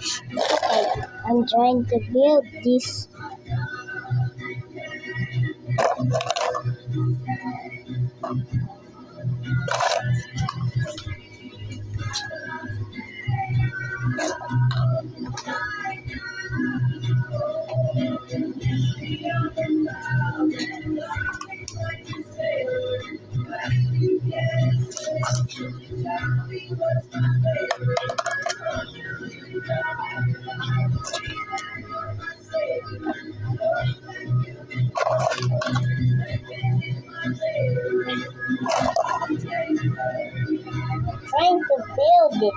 Okay, I'm trying to build this. Trying to build it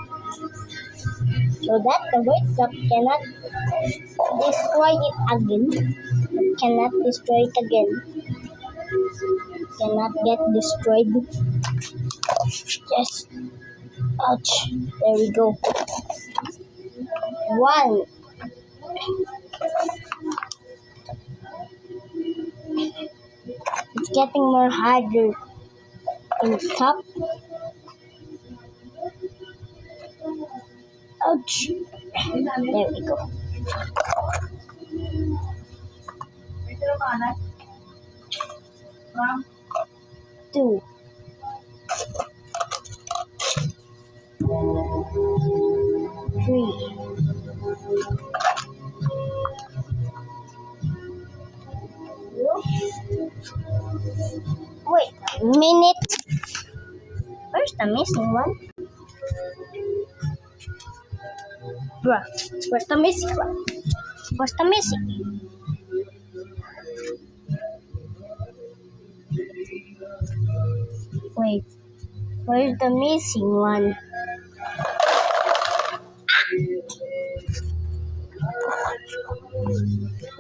so that the White Cup cannot destroy it again. It cannot destroy it again. Cannot get destroyed. Yes. Ouch. There we go. One. It's getting more harder in the top. Ouch. There we go. Two. Three. Wait a minute. Where's the missing one? Bruh, where's the missing one? Where's the missing? Wait, where's the missing one?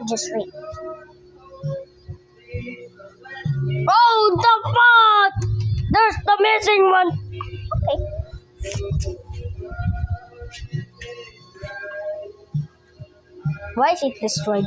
Just wait. Oh, the fuck! There's the missing one! Okay. Why is it destroyed?